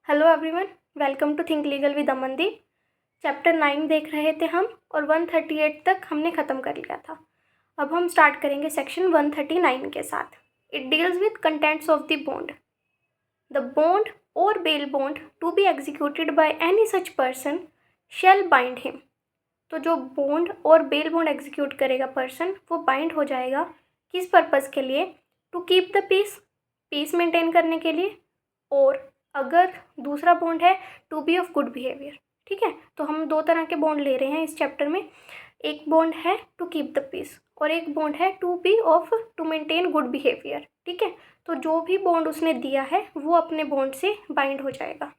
Hello everyone, welcome to think legal with Amandeep. Chapter 9 देख रहे थे हम और 138 तक हमने ख़त्म कर लिया था। अब हम स्टार्ट करेंगे सेक्शन 139 के साथ। It deals with contents of the bond. The bond और bail bond to be executed by any such person shall bind him. तो जो बॉन्ड और बेल बॉन्ड एग्जीक्यूट करेगा पर्सन वो बाइंड हो जाएगा। किस पर्पज़ के लिए? To keep the peace, peace maintain करने के लिए। और अगर दूसरा बॉन्ड है to be of good behaviour. ठीक है, तो हम दो तरह के बॉन्ड ले रहे हैं इस चैप्टर में। एक बॉन्ड है टू कीप द पीस और एक बॉन्ड है to be of to maintain good behaviour. ठीक है, तो जो भी बॉन्ड उसने दिया है वो अपने बॉन्ड से बाइंड हो जाएगा।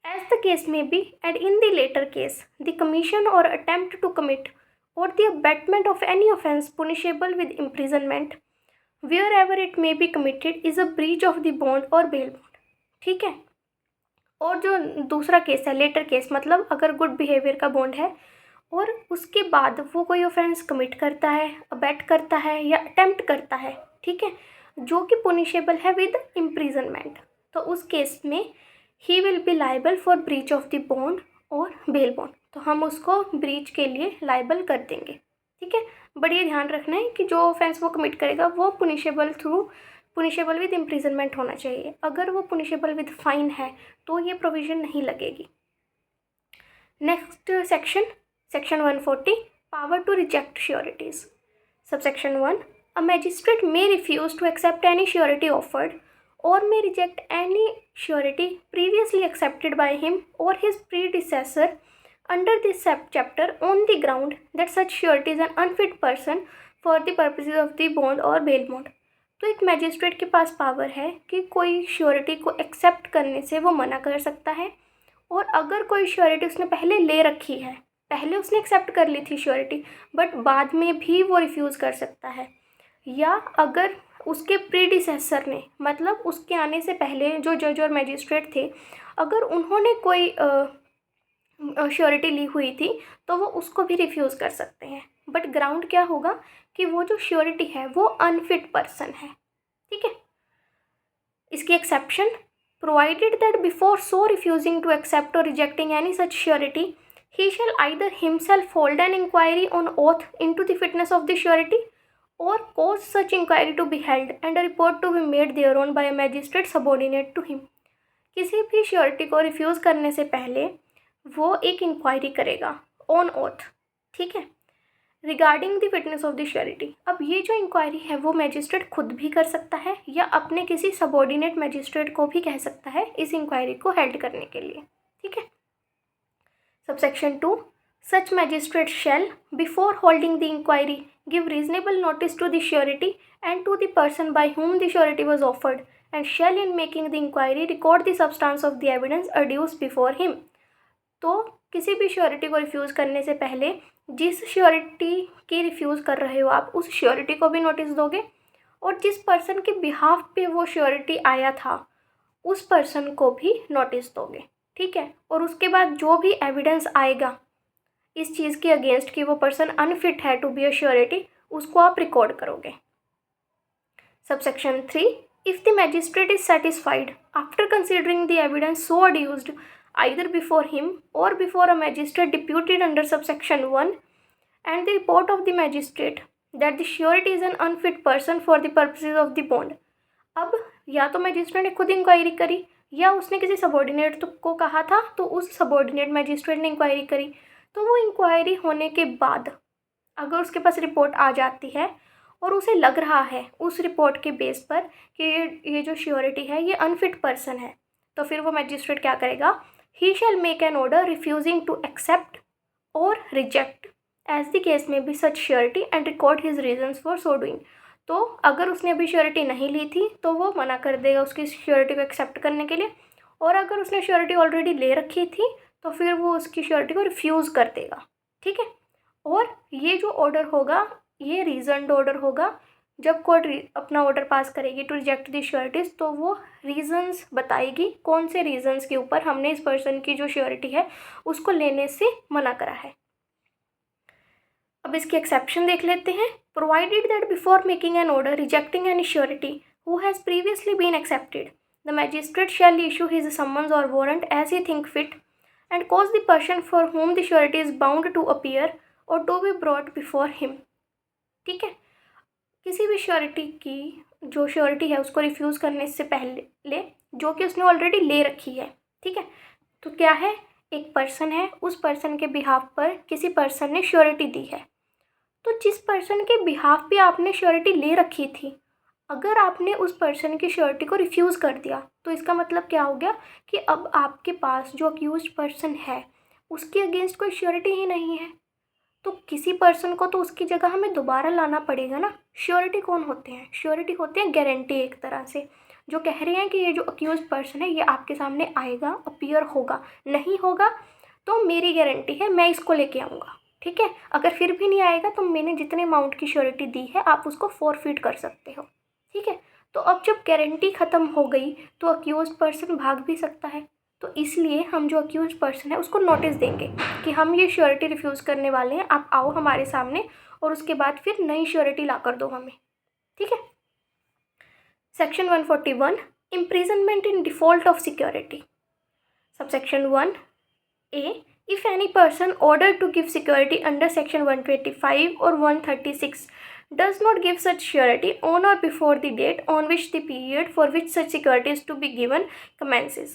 As the case may be, and in the later case, the commission or attempt to commit or the abatement of any offence punishable with imprisonment, wherever it may be committed, is a breach of the bond or bail bond. ठीक है, और जो दूसरा case है letter case, मतलब अगर good behaviour का bond है और उसके बाद वो कोई ऑफेंस कमिट करता है, अबैट करता है या अटेम्प्ट करता है, ठीक है, जो कि पुनिशेबल है विद इम्प्रिजनमेंट, तो उस केस में he will be liable for breach of the bond और बेल बॉन्ड। तो हम उसको ब्रीच के लिए लाइबल कर देंगे। ठीक है, बट ये ध्यान रखना है कि जो ऑफेंस वो कमिट करेगा वो पुनिशेबल विद इम्प्रिजनमेंट होना चाहिए। अगर वो पुनिशेबल विद फाइन है तो ये प्रोविज़न नहीं लगेगी। Next section 140, power to reject sureties. Subsection 1, a magistrate may refuse to accept any surety offered or may reject any surety previously accepted by him or his predecessor under this chapter on the ground that such surety is an unfit person for the purposes of the bond or bail bond। तो एक magistrate के पास power है कि कोई surety को accept करने से वो मना कर सकता है, और अगर कोई श्योरिटी उसने पहले ले रखी है, पहले उसने एक्सेप्ट कर ली थी श्योरिटी बट बाद में भी वो रिफ्यूज़ कर सकता है, या अगर उसके प्रीडिसेसर ने, मतलब उसके आने से पहले जो जज और मैजिस्ट्रेट थे, अगर उन्होंने कोई श्योरिटी ली हुई थी तो वो उसको भी रिफ्यूज़ कर सकते हैं। बट ग्राउंड क्या होगा कि वो जो श्योरिटी है वो अनफिट पर्सन है। ठीक है, इसकी exception, provided that before so refusing to accept और rejecting any such surety he shall either himself hold an inquiry on oath into the fitness of the surety or cause such inquiry to be held and a report to be made thereon by a magistrate subordinate to him। किसी भी surety को refuse करने से पहले वो एक inquiry करेगा on oath, ठीक है, regarding the fitness of the surety. अब ये जो इंक्वायरी है वो मैजिस्ट्रेट खुद भी कर सकता है या अपने किसी सबॉर्डिनेट मैजिस्ट्रेट को भी कह सकता है इस इंक्वायरी को हेल्ड करने के लिए। ठीक है, subsection 2, such magistrate shall, before holding the inquiry, give reasonable notice to the surety and to the person by whom the surety was offered, and shall in making the inquiry record the substance of the evidence adduced before him। तो किसी भी surety को refuse करने से पहले जिस surety की refuse कर रहे हो आप उस श्योरिटी को भी नोटिस दोगे, और जिस पर्सन के बिहाफ पे वो श्योरिटी आया था उस पर्सन को भी नोटिस दोगे। ठीक है, और उसके बाद जो भी एविडेंस आएगा इस चीज़ के अगेंस्ट कि वो पर्सन अनफिट है टू बी अ श्योरिटी, उसको आप रिकॉर्ड करोगे। Subsection 3, if the magistrate is satisfied after considering the evidence so adduced either before him और before a magistrate deputed under subsection 1 and the report of the magistrate that the surety is an unfit person for the purposes of the bond. अब या तो magistrate ने खुद inquiry करी या उसने किसी सबॉर्डिनेट को कहा था तो उस सबॉर्डिनेट मैजिस्ट्रेट ने इंक्वायरी करी, तो वो इंक्वायरी होने के बाद अगर उसके पास रिपोर्ट आ जाती है और उसे लग रहा है उस रिपोर्ट के बेस पर कि ये जो श्योरिटी है ये अनफिट पर्सन है, तो फिर वो मैजिस्ट्रेट क्या करेगा, he shall make an order refusing to accept और रिजेक्ट एज द केस में be such surety and record his reasons for so doing. तो अगर उसने अभी श्योरिटी नहीं ली थी तो वो मना कर देगा उसकी श्योरिटी को एक्सेप्ट करने के लिए, और अगर उसने श्योरिटी ऑलरेडी ले रखी थी तो फिर वो उसकी श्योरिटी को रिफ्यूज़ कर देगा। ठीक है, और ये जो ऑर्डर होगा ये रीजन्ड ऑर्डर होगा। जब कोर्ट अपना ऑर्डर पास करेगी टू रिजेक्ट दी श्योरिटीज़ तो वो रीजंस बताएगी कौन से रीजंस के ऊपर हमने इस पर्सन की जो श्योरिटी है उसको लेने से मना करा है। अब इसकी एक्सेप्शन देख लेते हैं। Provided that before making an order rejecting any surety who has previously been accepted the magistrate shall issue his summons और warrant as he think fit and cause the person for whom the surety is bound to appear और to be brought before him. ठीक है, किसी भी surety की जो surety है उसको रिफ्यूज़ करने से पहले जो कि उसने ऑलरेडी ले रखी है, ठीक है, तो क्या है, एक पर्सन है, उस पर्सन के बिहाफ पर किसी पर्सन ने श्योरिटी दी है, तो जिस पर्सन के बिहाफ पे आपने श्योरिटी ले रखी थी, अगर आपने उस पर्सन की श्योरिटी को रिफ्यूज़ कर दिया तो इसका मतलब क्या हो गया कि अब आपके पास जो अक्यूज्ड पर्सन है उसके अगेंस्ट कोई श्योरिटी ही नहीं है। तो किसी पर्सन को तो उसकी जगह हमें दोबारा लाना पड़ेगा ना। श्योरिटी कौन होते हैं? श्योरिटी होते हैं गारंटी, एक तरह से जो कह रहे हैं कि ये जो अक्यूज पर्सन है ये आपके सामने आएगा, अपीयर होगा, नहीं होगा तो मेरी गारंटी है, मैं इसको लेके आऊँगा। ठीक है, अगर फिर भी नहीं आएगा तो मैंने जितने अमाउंट की श्योरिटी दी है आप उसको फॉरफिट कर सकते हो। ठीक है, तो अब जब गारंटी ख़त्म हो गई तो अक्यूज पर्सन भाग भी सकता है, तो इसलिए हम जो अक्यूज पर्सन है उसको नोटिस देंगे कि हम ये श्योरिटी रिफ्यूज़ करने वाले हैं, आप आओ हमारे सामने, और उसके बाद फिर नई श्योरिटी ला कर दो हमें। ठीक है, section 141 imprisonment in default of security. Subsection 1A, if any person ordered to give security under section 125 or 136 does not give such surety on or before the date on which the period for which such security is to be given commences।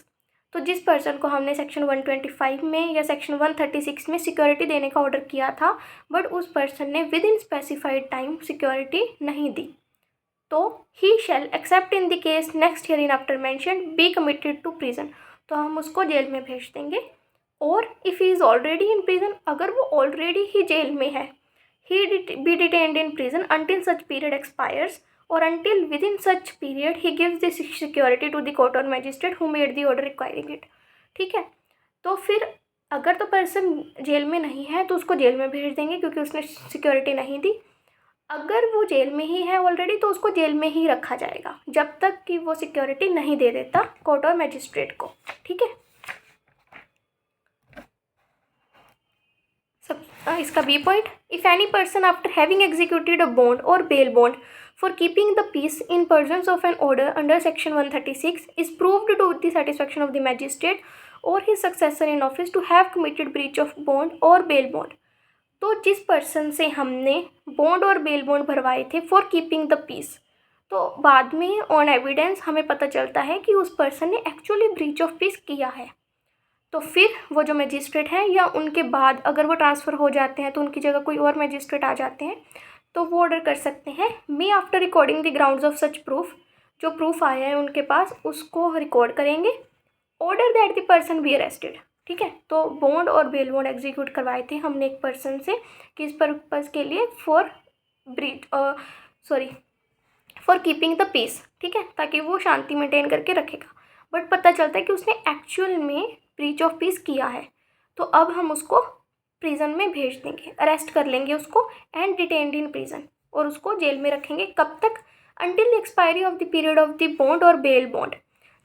तो जिस person को हमने section 125 में या section 136 में security देने का order किया था बट उस पर्सन ने within specified time security नहीं दी, तो he shall except in the case next hereinafter mentioned be committed to prison, तो हम उसको जेल में भेज देंगे। और if he is already in prison, अगर वो ऑलरेडी ही जेल में है, he be detained in prison until such period expires और until within such period he gives the security to the court और magistrate who made the order requiring it. ठीक है, तो फिर अगर तो पर्सन जेल में नहीं है तो उसको जेल में भेज देंगे क्योंकि उसने सिक्योरिटी नहीं दी। अगर वो जेल में ही है ऑलरेडी तो उसको जेल में ही रखा जाएगा जब तक कि वो सिक्योरिटी नहीं दे देता कोर्ट और मैजिस्ट्रेट को। ठीक है, इसका B point, if any person after having executed a bond और bail bond for keeping the peace in pursuance of an order under section 136 is proved to the satisfaction of the magistrate और his successor in office to have committed breach of bond और bail bond, तो जिस person से हमने bond और bail bond भरवाए थे for keeping the piece, तो बाद में ऑन एविडेंस हमें पता चलता है कि उस पर्सन ने एक्चुअली ब्रीच ऑफ पीस किया है, तो फिर वो जो मैजिस्ट्रेट हैं या उनके बाद अगर वो ट्रांसफ़र हो जाते हैं तो उनकी जगह कोई और मैजिस्ट्रेट आ जाते हैं तो वो ऑर्डर कर सकते हैं may after recording the grounds of such proof, जो प्रूफ आया है उनके पास उसको रिकॉर्ड करेंगे, order that the person be arrested. ठीक है, तो बॉन्ड और बेल बॉन्ड एग्जीक्यूट करवाए थे हमने एक पर्सन से किस पर्पज़ के लिए, फॉर कीपिंग द पीस। ठीक है, ताकि वो शांति मेंटेन करके रखेगा, बट पता चलता है कि उसने एक्चुअल में ब्रीच ऑफ पीस किया है, तो अब हम उसको प्रिजन में भेज देंगे, अरेस्ट कर लेंगे उसको एंड डिटेन्ड इन प्रिजन, और उसको जेल में रखेंगे कब तक, until the expiry of the period of the bond और बेल बॉन्ड,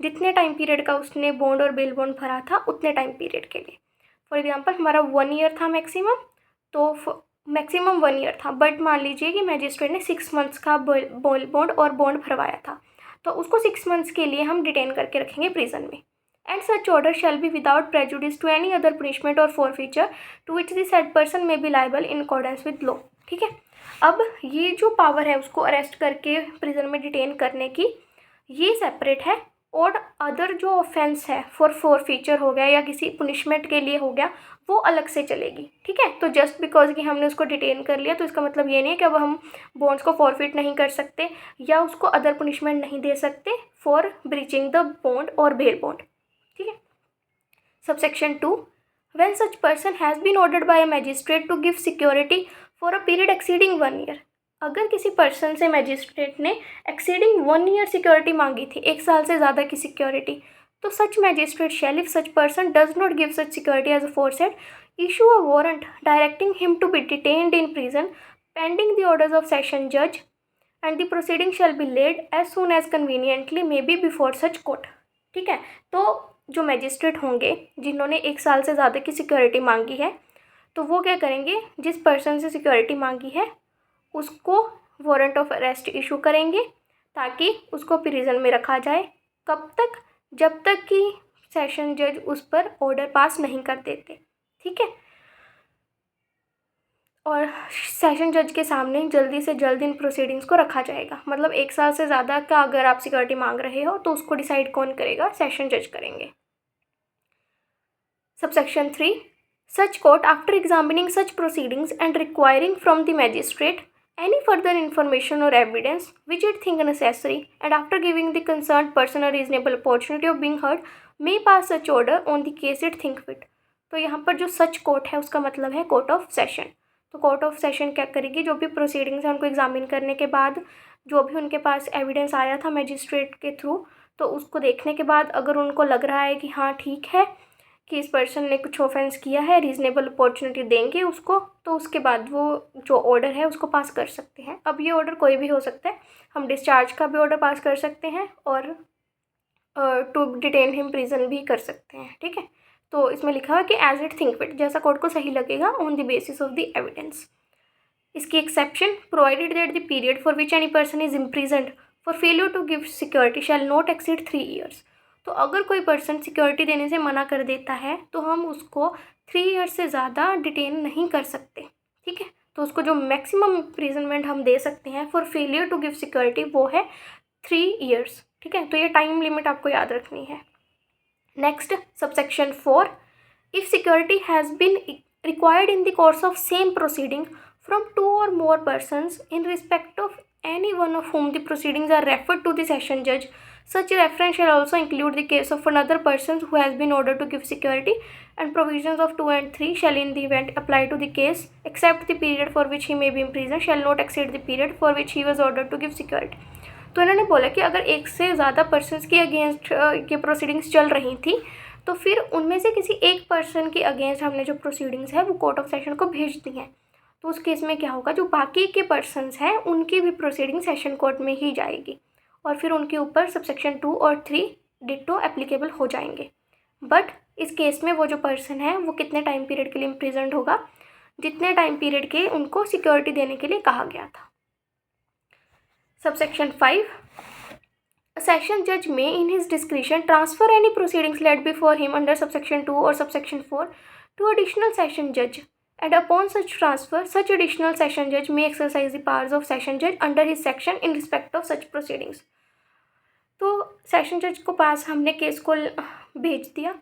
जितने टाइम पीरियड का उसने बॉन्ड और बेल बॉन्ड भरा था उतने टाइम पीरियड के लिए। फॉर एग्जांपल हमारा 1 ईयर था मैक्सिमम, तो मैक्सिमम 1 ईयर था, बट मान लीजिए कि मैजिस्ट्रेट ने 6 मंथ्स का बॉन्ड और बॉन्ड भरवाया था, तो उसको 6 मंथ्स के लिए हम डिटेन करके रखेंगे प्रिजन में। And such order shall be without prejudice to any other punishment or forfeiture to which the said person may be liable in accordance with law। ठीक है, अब ये जो पावर है उसको अरेस्ट करके प्रिजन में डिटेन करने की, ये सेपरेट है, और अदर जो ऑफेंस है फॉरफीचर हो गया या किसी पुनिशमेंट के लिए हो गया वो अलग से चलेगी। ठीक है, तो जस्ट बिकॉज कि हमने उसको डिटेन कर लिया तो इसका मतलब ये नहीं है कि अब हम बॉन्ड्स को फॉरफिट नहीं कर सकते या उसको अदर पुनिशमेंट नहीं दे सकते फॉर ब्रीचिंग द बॉन्ड और बेल बॉन्ड। ठीक है, subsection 2, when such person has been ordered by a magistrate to give security for a period exceeding 1 year, अगर किसी पर्सन से मैजिस्ट्रेट ने एक्सीडिंग 1 ईयर सिक्योरिटी मांगी थी, 1 साल से ज़्यादा की सिक्योरिटी, तो such magistrate shall if such person does not give such security as aforesaid issue a warrant directing him to be detained in prison pending the orders of session जज and the proceeding shall be laid as soon as conveniently may be before such court. ठीक है, तो जो magistrate होंगे जिन्होंने 1 साल से ज़्यादा की सिक्योरिटी मांगी है, तो वो क्या करेंगे, जिस पर्सन से सिक्योरिटी मांगी है उसको वारंट ऑफ अरेस्ट इशू करेंगे ताकि उसको प्रिजन में रखा जाए, कब तक, जब तक कि सेशन जज उस पर ऑर्डर पास नहीं कर देते, ठीक है। और सेशन जज के सामने जल्दी से जल्द इन प्रोसीडिंग्स को रखा जाएगा। मतलब 1 साल से ज़्यादा का अगर आप सिक्योरिटी मांग रहे हो तो उसको डिसाइड कौन करेगा? सेशन जज करेंगे। Subsection 3, such court after examining such proceedings and requiring from the magistrate any further information or evidence which it think necessary and after giving the concerned person a reasonable opportunity of being heard may pass such order on the case it think fit। तो यहाँ पर जो सच court है उसका मतलब है court of session. तो court of session क्या करेगी? जो भी प्रोसीडिंग्स है उनको एग्जामिन करने के बाद जो भी उनके पास एविडेंस आया था मैजिस्ट्रेट के थ्रू, तो उसको देखने के बाद अगर उनको लग रहा है कि हाँ ठीक है कि इस पर्सन ने कुछ ऑफेंस किया है, रीज़नेबल अपॉर्चुनिटी देंगे उसको, तो उसके बाद वो जो ऑर्डर है उसको पास कर सकते हैं। अब ये ऑर्डर कोई भी हो सकता है, हम डिस्चार्ज का भी ऑर्डर पास कर सकते हैं और टू डिटेन हिम प्रिजन भी कर सकते हैं, ठीक है। तो इसमें लिखा हुआ है कि एज इट थिंक फिट, जैसा कोर्ट को सही लगेगा on the basis of the evidence. इसकी exception, provided that the period for which any person is imprisoned for failure to give security shall not exceed 3 years। तो अगर कोई person security देने से मना कर देता है तो हम उसको 3 years से ज़्यादा डिटेन नहीं कर सकते, ठीक है। तो उसको जो मैक्सिमम इम्प्रिजनमेंट हम दे सकते हैं for failure to give security वो है 3 years, ठीक है। तो ये टाइम लिमिट आपको याद रखनी है। Next, subsection 4, if security has been required in the course of same proceeding from 2 or more persons in respect of any one of whom the proceedings are referred to the session judge, such reference shall also include the case of another person who has been ordered to give security, and provisions of 2 and 3 shall in the event apply to the case, except the period for which he may be imprisoned shall not exceed the period for which he was ordered to give security। तो इन्होंने बोला कि अगर एक से ज़्यादा persons के against ये प्रोसीडिंग्स चल रही थी तो फिर उनमें से किसी एक पर्सन के अगेंस्ट हमने जो प्रोसीडिंग्स है वो कोर्ट ऑफ सेशन को भेज दी हैं, तो उस केस में क्या होगा? जो बाकी के पर्सन्स हैं उनकी भी प्रोसीडिंग सेशन कोर्ट में ही जाएगी और फिर उनके ऊपर सबसेक्शन 2 और 3 डिट्टो एप्लीकेबल हो जाएंगे। बट इस केस में वो जो पर्सन है वो कितने टाइम पीरियड के लिए इम्प्रिजन्ड होगा? जितने टाइम पीरियड के उनको सिक्योरिटी देने के लिए कहा गया था। Subsection 5, a session judge may in his discretion transfer any proceedings led before him under subsection 2 or subsection 4 to additional session judge, and upon such transfer such additional session judge may exercise the powers of session judge under his section in respect of such proceedings। तो session जज को पास हमने case को भेज दिया,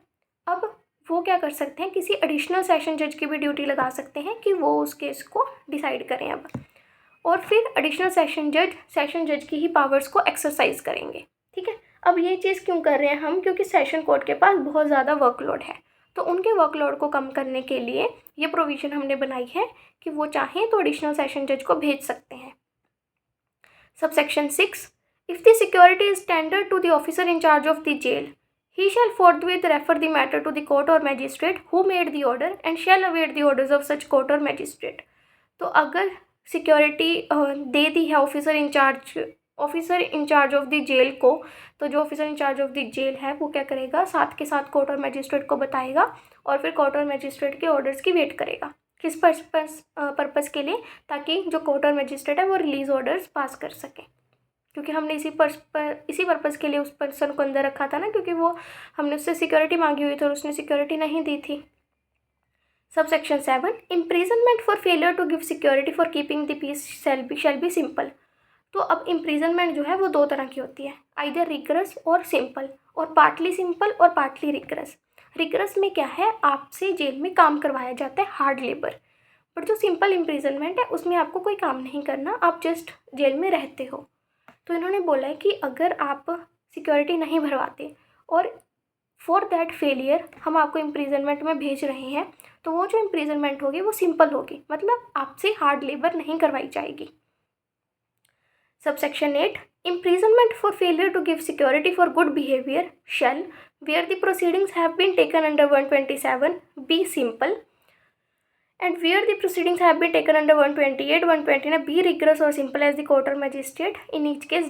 अब वो क्या कर सकते हैं? किसी एडिशनल सेशन जज की भी ड्यूटी लगा सकते हैं कि वो उस केस को डिसाइड करें अब, और फिर एडिशनल सेशन जज की ही पावर्स को एक्सरसाइज करेंगे, ठीक है। अब ये चीज़ क्यों कर रहे हैं हम? क्योंकि सेशन कोर्ट के पास बहुत ज़्यादा वर्कलोड है, तो उनके वर्कलोड को कम करने के लिए ये प्रोविज़न हमने बनाई है कि वो चाहें तो एडिशनल सेशन जज को भेज सकते हैं। Subsection 6, if the security is tendered to the officer in charge of the jail he shall forthwith refer the matter to the court or magistrate who made the order and shall await the orders of such court or magistrate। तो अगर security दे दी है officer in charge of the jail को, तो जो officer in charge of the jail है वो क्या करेगा? साथ के साथ कोर्ट और मैजिस्ट्रेट को बताएगा और फिर कोर्ट और मैजिस्ट्रेट के ऑर्डर्स की वेट करेगा। किस पर्पस के लिए? ताकि जो कोर्ट और मैजिस्ट्रेट है वो रिलीज ऑर्डर्स पास कर सकें, क्योंकि हमने इसी पर्पस के लिए उस पर्सन को अंदर रखा था ना, क्योंकि वो हमने उससे सिक्योरिटी मांगी हुई थी और उसने सिक्योरिटी नहीं दी थी। Subsection 7, imprisonment for failure to give security for keeping the peace shall be simple. तो अब इम्प्रिजनमेंट जो है वो 2 तरह की होती है, आइदर रिगरस और सिंपल, और पार्टली सिंपल और पार्टली रिगरस। रिगरस में क्या है? आपसे जेल में काम करवाया जाता है, हार्ड लेबर। बट जो सिंपल इम्प्रिजनमेंट है उसमें आपको कोई काम नहीं करना, आप जस्ट जेल में रहते हो। तो इन्होंने बोला है कि अगर आप सिक्योरिटी नहीं भरवाते और फॉर दैट फेलियर हम आपको इम्प्रिजनमेंट में भेज रहे हैं, तो वो जो इम्प्रिजनमेंट होगी वो सिंपल होगी, मतलब आपसे हार्ड लेबर नहीं करवाई जाएगी। Subsection 8, imprisonment for failure to give security for good behaviour shall where the proceedings have been taken under 127 be simple, and where the proceedings have been taken under 128, 129 be rigorous or simple as the court or magistrate in each case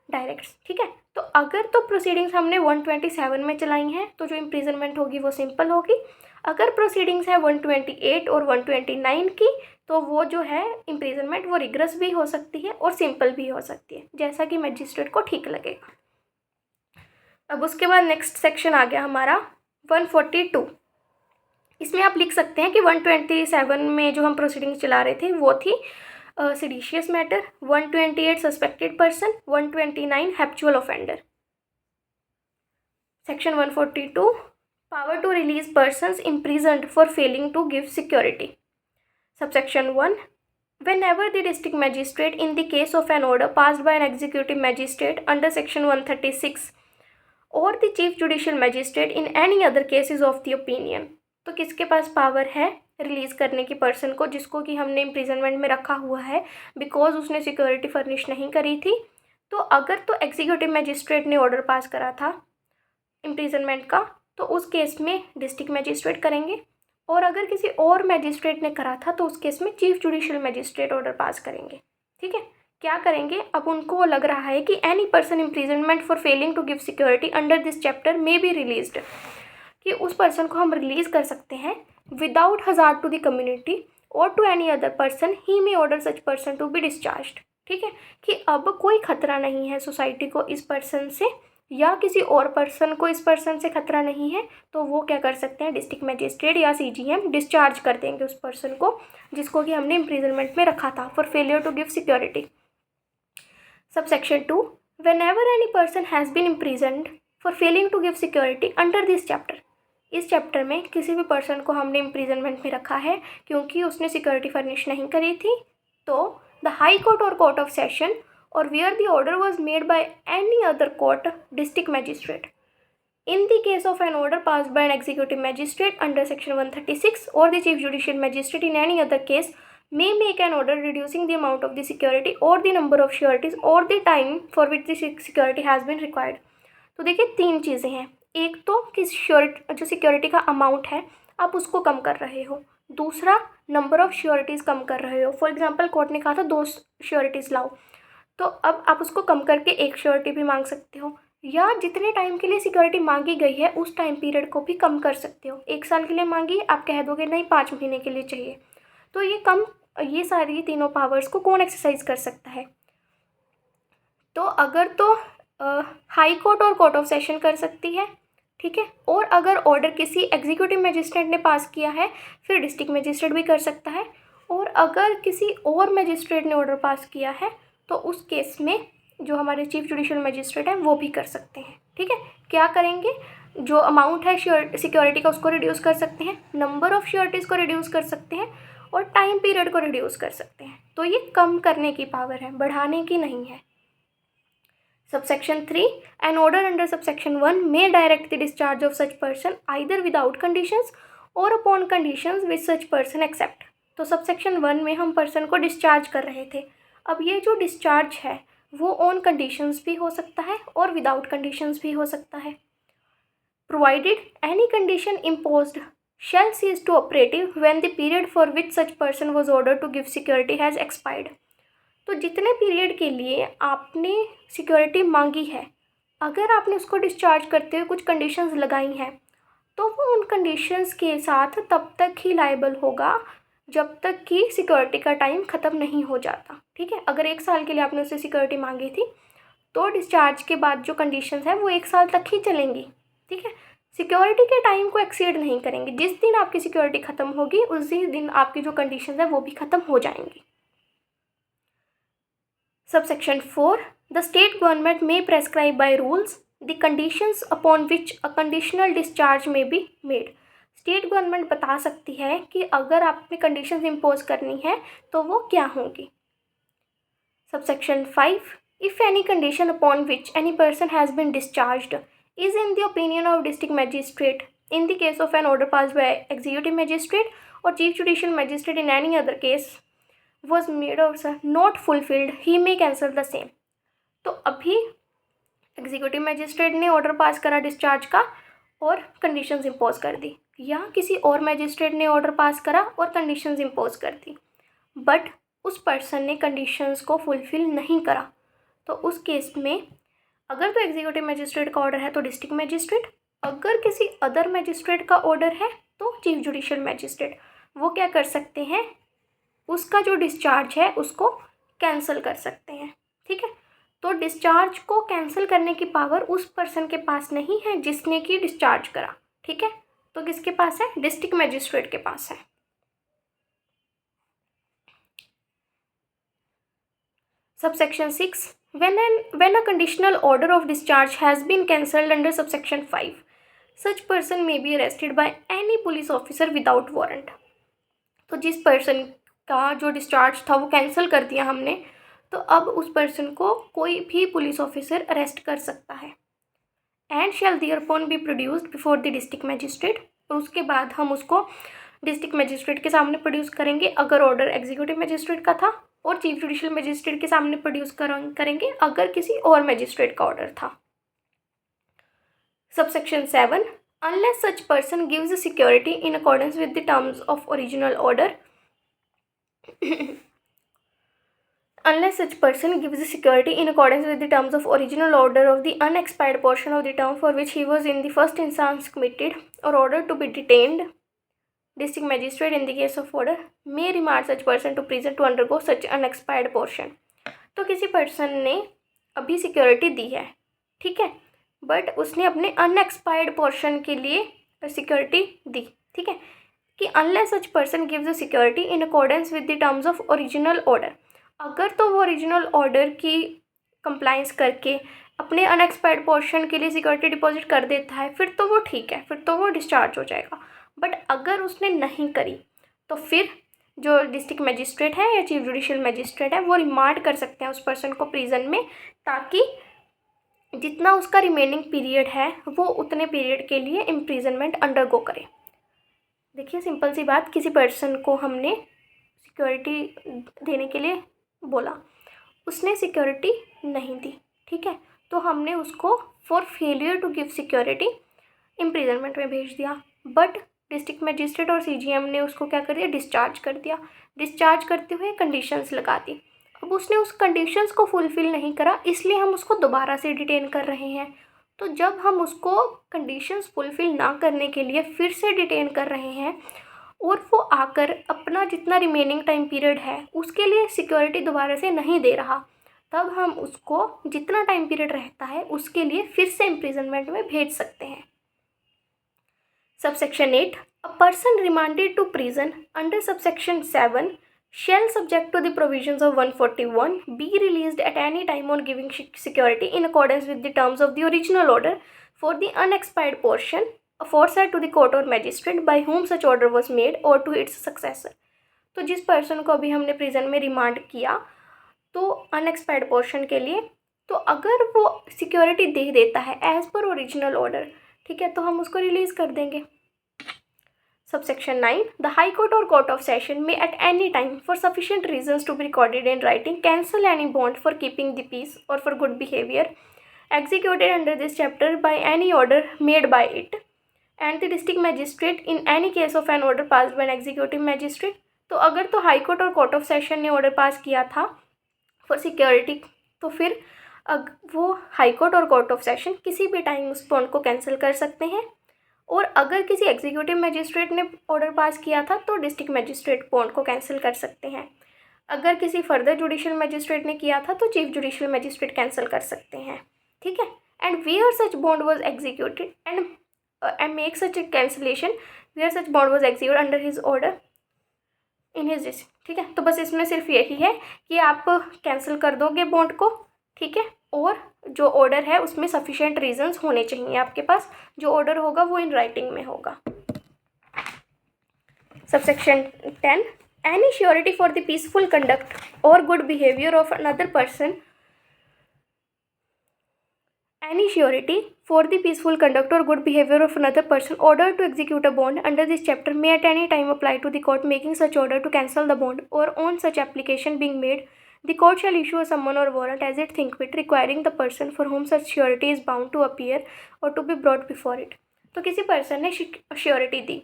directs। ठीक है, तो अगर तो proceedings हमने 127 में चलाई हैं तो जो इम्प्रिजनमेंट होगी वो सिंपल होगी। अगर प्रोसीडिंग्स है 128 और 129 की तो वो जो है इम्प्रिजनमेंट वो रिगरस भी हो सकती है और सिंपल भी हो सकती है, जैसा कि मैजिस्ट्रेट को ठीक लगेगा। अब उसके बाद नेक्स्ट सेक्शन आ गया हमारा 142। इसमें आप लिख सकते हैं कि 127 में जो हम प्रोसीडिंग चला रहे थे वो थी seditious matter, 128 suspected person, 129 habitual offender. Section 142 power to release persons imprisoned for failing to give security. Subsection 1 whenever the district magistrate in the case of an order passed by an executive magistrate under section 136 or the chief judicial magistrate in any other cases of the opinion, तो किसके पास power है release करने की person को जिसको कि हमने imprisonment में रखा हुआ है बिकॉज उसने सिक्योरिटी फर्निश नहीं करी थी। तो अगर तो एग्जीक्यूटिव मैजिस्ट्रेट ने ऑर्डर पास करा था इम्प्रिजनमेंट का तो उस केस में डिस्ट्रिक्ट मैजिस्ट्रेट करेंगे, और अगर किसी और मैजिस्ट्रेट ने करा था तो उस केस में chief judicial magistrate order pass करेंगे। ठीक है, क्या करेंगे, अब उनको लग रहा है कि any person imprisonment for failing to give security under this chapter may be released, कि उस पर्सन को हम रिलीज़ कर सकते हैं without hazard to the community और to any other person he may order such person to be discharged. ठीक है, कि अब कोई खतरा नहीं है सोसाइटी को इस पर्सन से या किसी और पर्सन को इस पर्सन से खतरा नहीं है, तो वो क्या कर सकते हैं, डिस्ट्रिक्ट मैजिस्ट्रेट या सीजीएम डिस्चार्ज कर देंगे उस पर्सन को जिसको कि हमने इम्प्रिजनमेंट में रखा था for failure to give security. Subsection 2 whenever any person has been imprisoned for failing to give security under this chapter, इस चैप्टर में किसी भी पर्सन को हमने इम्प्रिजनमेंट में रखा है क्योंकि उसने सिक्योरिटी फर्निश नहीं करी थी, तो द हाई कोर्ट और court of session or where the order was made by any other court district magistrate in the case of an order passed by an executive magistrate under section 136 or the chief judicial magistrate in any other case may make an order reducing the amount of the security or the number of sureties or the time for which the security has been required। तो देखिए तीन चीज़ें हैं, एक तो कि जो security का अमाउंट है आप उसको कम कर रहे हो, दूसरा नंबर ऑफ श्योरिटीज़ कम कर रहे हो। फॉर एग्जांपल कोर्ट ने कहा था 2 श्योरिटीज़ लाओ, तो अब आप उसको कम करके 1 श्योरिटी भी मांग सकते हो, या जितने टाइम के लिए सिक्योरिटी मांगी गई है उस टाइम पीरियड को भी कम कर सकते हो। 1 साल के लिए मांगी, आप कह दोगे नहीं 5 महीने के लिए चाहिए, तो ये सारी तीनों पावर्स को कौन एक्सरसाइज कर सकता है, तो अगर तो हाई कोर्ट और कोर्ट ऑफ सेशन कर सकती है। ठीक है, और अगर ऑर्डर किसी एग्जीक्यूटिव मैजिस्ट्रेट ने पास किया है फिर डिस्ट्रिक्ट मैजिस्ट्रेट भी कर सकता है, और अगर किसी और मैजिस्ट्रेट ने ऑर्डर पास किया है तो उस केस में जो हमारे चीफ जुडिशियल मैजिस्ट्रेट हैं वो भी कर सकते हैं। ठीक है, क्या करेंगे, जो अमाउंट है सिक्योरिटी का उसको रिड्यूस कर सकते हैं, नंबर ऑफ श्योरिटीज़ को रिड्यूस कर सकते हैं और टाइम पीरियड को रिड्यूस कर सकते हैं। तो ये कम करने की पावर है, बढ़ाने की नहीं है। Subsection 3 an order under subsection 1 may direct the discharge of such person either without conditions और upon conditions which such person accept. तो सबसेक्शन 1 में हम पर्सन को डिस्चार्ज कर रहे थे, अब ये जो डिस्चार्ज है वो ऑन कंडीशंस भी हो सकता है और विदाउट कंडीशंस भी हो सकता है। Provided any condition imposed shall cease to operative when the period for which such person was order to give security has expired. तो जितने पीरियड के लिए आपने सिक्योरिटी मांगी है, अगर आपने उसको डिस्चार्ज करते हुए कुछ कंडीशंस लगाई हैं तो वो उन कंडीशंस के साथ तब तक ही लायबल होगा जब तक कि सिक्योरिटी का टाइम ख़त्म नहीं हो जाता। ठीक है, अगर 1 साल के लिए आपने उससे सिक्योरिटी मांगी थी तो डिस्चार्ज के बाद जो कंडीशंस हैं वो 1 साल तक ही चलेंगी। ठीक है, सिक्योरिटी के टाइम को एक्सीड नहीं करेंगे। जिस दिन आपकी सिक्योरिटी ख़त्म होगी उसी दिन आपकी जो कंडीशंस हैं वो भी ख़त्म हो जाएंगी। Subsection 4 the state government may prescribe by rules the conditions upon which a conditional discharge में बी मेड। स्टेट गवर्नमेंट बता सकती है कि अगर आपने कंडीशंस इम्पोज करनी है तो वो क्या होंगी। Subsection 5 if any condition upon which any person has been discharged is in the opinion of district magistrate in the case of an order pass by executive magistrate और chief judicial magistrate in any other case was made or not fulfilled he may cancel the same। तो अभी executive magistrate ने order pass करा discharge का और conditions impose कर दी, या किसी और मैजिस्ट्रेट ने ऑर्डर पास करा और कंडीशंस इम्पोज कर दी, बट उस पर्सन ने कंडीशंस को फुलफ़िल नहीं करा, तो उस केस में अगर तो एग्जीक्यूटिव मैजिस्ट्रेट का ऑर्डर है तो डिस्ट्रिक्ट मैजिस्ट्रेट, अगर किसी अदर मैजिस्ट्रेट का ऑर्डर है तो चीफ जुडिशियल मैजिस्ट्रेट, वो क्या कर सकते हैं, उसका जो डिस्चार्ज है उसको कैंसिल कर सकते हैं। ठीक है, तो डिस्चार्ज को कैंसिल करने की पावर उस पर्सन के पास नहीं है जिसने कि डिस्चार्ज करा, ठीक है। तो किसके पास है? डिस्ट्रिक्ट मजिस्ट्रेट के पास है। Subsection 6, when a conditional order of discharge has been cancelled under subsection 5, such person may be arrested by any police officer without warrant। तो जिस पर्सन का जो डिस्चार्ज था वो कैंसिल कर दिया हमने, तो अब उस पर्सन को कोई भी पुलिस ऑफिसर अरेस्ट कर सकता है। And shall thereupon be produced before the district magistrate, और उसके बाद हम उसको डिस्ट्रिक्ट मजिस्ट्रेट के सामने प्रोड्यूस करेंगे अगर ऑर्डर एग्जीक्यूटिव मजिस्ट्रेट का था, और चीफ जुडिशियल मजिस्ट्रेट के सामने प्रोड्यूस करेंगे अगर किसी और मजिस्ट्रेट का ऑर्डर था। Subsection 7, unless such person gives security in accordance with the terms of original order unless such person gives security in accordance with the terms of original order of the unexpired portion of the term for which he was in the first instance committed or ordered to be detained, district magistrate in the case of order may remand such person to prison to undergo such unexpired portion। तो किसी person ने अभी security दी है, ठीक है, but उसने अपने unexpired portion के लिए सिक्योरिटी दी, ठीक है, कि unless such person gives a security in accordance with the terms of original order, अगर तो वो ओरिजिनल ऑर्डर की कंप्लाइंस करके अपने अनएक्सपायर्ड पोर्शन के लिए सिक्योरिटी डिपॉजिट कर देता है, फिर तो वो ठीक है, फिर तो वो डिस्चार्ज हो जाएगा। बट अगर उसने नहीं करी तो फिर जो डिस्ट्रिक्ट मजिस्ट्रेट है या चीफ जुडिशियल मजिस्ट्रेट है वो रिमांड कर सकते हैं उस पर्सन को प्रिजन में, ताकि जितना उसका रिमेनिंग पीरियड है वो उतने पीरियड के लिए इम्प्रिजनमेंट अंडरगो करे। देखिए सिंपल सी बात, किसी पर्सन को हमने सिक्योरिटी देने के लिए बोला, उसने सिक्योरिटी नहीं दी, ठीक है, तो हमने उसको for failure to give security imprisonment में भेज दिया। बट डिस्ट्रिक्ट मजिस्ट्रेट और सीजीएम ने उसको क्या कर दिया? डिस्चार्ज कर दिया। डिस्चार्ज करते हुए कंडीशंस लगा दी। अब उसने उस कंडीशंस को फुलफ़िल नहीं करा, इसलिए हम उसको दोबारा से डिटेन कर रहे हैं। तो जब हम उसको कंडीशंस फुलफ़िल ना करने के लिए फिर से डिटेन कर रहे हैं और वो आकर अपना जितना रिमेनिंग टाइम पीरियड है उसके लिए सिक्योरिटी दोबारा से नहीं दे रहा, तब हम उसको जितना टाइम पीरियड रहता है उसके लिए फिर से इम्प्रिजनमेंट में भेज सकते हैं। Subsection 8, a person remanded to prison under subsection 7 shall, subject to the provisions of 141, be released at any time on giving security in accordance with the terms of the original order for the unexpired portion aforesaid to the court or magistrate by whom such order was made or to its successor। तो जिस person को अभी हमने prison में remand किया तो unexpired portion के लिए, तो अगर वो सिक्योरिटी दे देता है एज पर ओरिजिनल ऑर्डर, ठीक है, तो हम उसको रिलीज़ कर देंगे। Subsection 9, the High Court or Court of Session may at any time for sufficient reasons to be recorded in writing cancel any bond for keeping the peace or for good behavior executed under this chapter by any order made by it and the district magistrate in any case of an order passed by an executive magistrate। तो अगर तो high court और court of session ने order pass किया था for security, तो फिर वो हाई कोर्ट और कोर्ट ऑफ सेशन किसी भी टाइम उस बॉन्ड को कैंसिल कर सकते हैं, और अगर किसी एग्जीक्यूटिव मजिस्ट्रेट ने ऑर्डर पास किया था तो डिस्ट्रिक्ट मजिस्ट्रेट बॉन्ड को कैंसिल कर सकते हैं। अगर किसी फर्दर जुडिशियल मजिस्ट्रेट ने किया था तो चीफ जुडिशियल मजिस्ट्रेट कैंसिल कर सकते हैं, ठीक है। And where such bond was executed and make such a cancellation where such bond was executed under his order in his district, ठीक है। तो बस इसमें सिर्फ यही है कि आप कैंसिल कर दोगे बॉन्ड को, ठीक है, और जो ऑर्डर है उसमें सफिशिएंट रीजंस होने चाहिए आपके पास, जो ऑर्डर होगा वो इन राइटिंग में होगा। Subsection 10, any surety for the peaceful conduct और good behaviour of another person, any surety for the peaceful conduct or good behavior of another person ordered to execute a bond under this chapter may at any time apply to the court making such order to cancel the bond, or on such application being made the court shall issue a summon or warrant as it think fit requiring the person for whom such surety is bound to appear or to be brought before it। तो किसी person ने surety दी,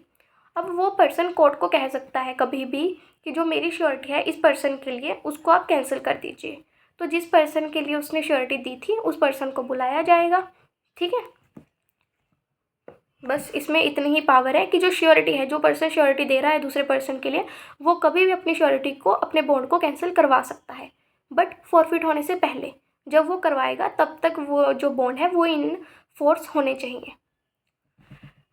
अब वो person court को कह सकता है कभी भी कि जो मेरी श्योरिटी है इस पर्सन के लिए उसको आप कैंसिल कर दीजिए। तो जिस पर्सन के लिए उसने श्योरिटी दी थी उस पर्सन को बुलाया जाएगा, ठीक है। बस इसमें इतनी ही पावर है कि जो श्योरिटी है, जो पर्सन श्योरिटी दे रहा है दूसरे पर्सन के लिए, वो कभी भी अपनी श्योरिटी को, अपने बॉन्ड को कैंसिल करवा सकता है, बट फॉरफिट होने से पहले। जब वो करवाएगा तब तक वो जो बॉन्ड है वो इन फोर्स होने चाहिए।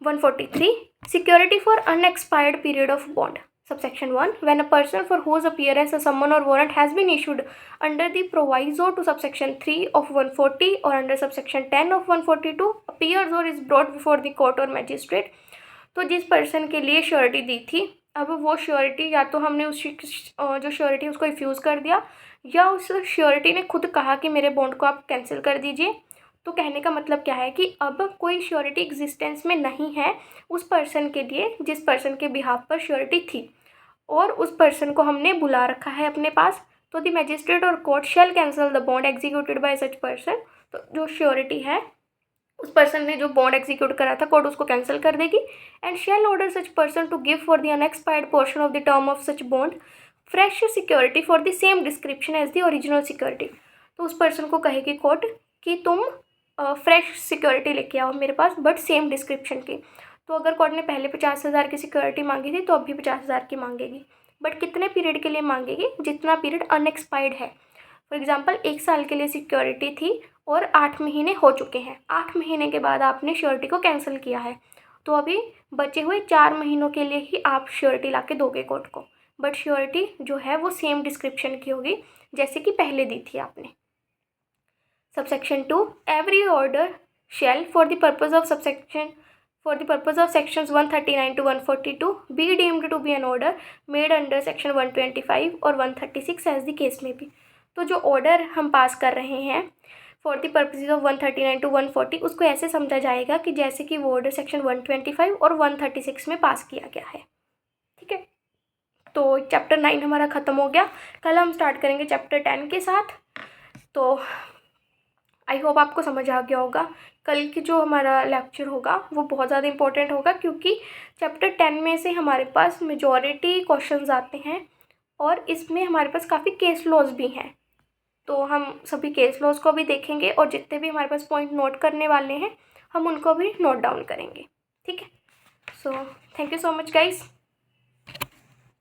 143 security for unexpired period of bond. Subsection 1. When a person for whose appearance a summon or warrant has been issued under the proviso to subsection 3 of 140 or under subsection 10 of 142 appears or is brought before the court or magistrate, तो जिस person के लिए surety दी थी, अब वो surety या तो हमने उस जो श्योरिटी उसको रिफ्यूज़ कर दिया या उस श्योरिटी ने खुद कहा कि मेरे बॉन्ड को आप कैंसिल कर दीजिए। तो कहने का मतलब क्या है कि अब कोई श्योरिटी एग्जिस्टेंस में नहीं है उस पर्सन के लिए जिस पर्सन के बिहाफ पर श्योरिटी थी, और उस पर्सन को हमने बुला रखा है अपने पास, तो द मैजिस्ट्रेट और court shell cancel the bond executed by such person. तो जो श्योरिटी है उस पर्सन ने जो बॉन्ड एग्जीक्यूट करा था, कोर्ट उसको कैंसिल कर देगी। And shall order such person to give for the unexpired portion of the term of such bond fresh security for the same description as the original security. तो उस person को कहेगी court कि तुम fresh security लेके आओ मेरे पास, but same description की। तो अगर कोर्ट ने पहले 50,000 की सिक्योरिटी मांगी थी तो अब भी 50,000 की मांगेगी, बट कितने पीरियड के लिए मांगेगी? जितना पीरियड अनएक्सपायर्ड है। फॉर एग्जांपल 1 साल के लिए सिक्योरिटी थी और 8 महीने हो चुके हैं, 8 महीने के बाद आपने श्योरिटी को कैंसिल किया है, तो अभी बचे हुए 4 महीनों के लिए ही आप श्योरिटी ला के दोगे कोर्ट को, बट श्योरिटी जो है वो सेम डिस्क्रिप्शन की होगी जैसे कि पहले दी थी आपने। Subsection 2. Every order shall for the purpose of sections 139 to 142 be deemed to be an order made under section 125 और 136 as the case may be। तो जो ऑर्डर हम पास कर रहे हैं for the purposes of 139 to 140 उसको ऐसे समझा जाएगा कि जैसे कि वो ऑर्डर सेक्शन 125 और 136 में पास किया गया है। ठीक है, तो चैप्टर 9 हमारा ख़त्म हो गया। कल हम स्टार्ट करेंगे चैप्टर 10 के साथ। तो आई होप आपको समझ आ गया होगा। कल की जो हमारा लेक्चर होगा वो बहुत ज़्यादा इंपॉर्टेंट होगा, क्योंकि चैप्टर 10 में से हमारे पास मेजॉरिटी क्वेश्चंस आते हैं और इसमें हमारे पास काफ़ी केस लॉज भी हैं। तो हम सभी केस लॉज को भी देखेंगे और जितने भी हमारे पास पॉइंट नोट करने वाले हैं हम उनको भी नोट डाउन करेंगे। ठीक है, so thank you so much guys.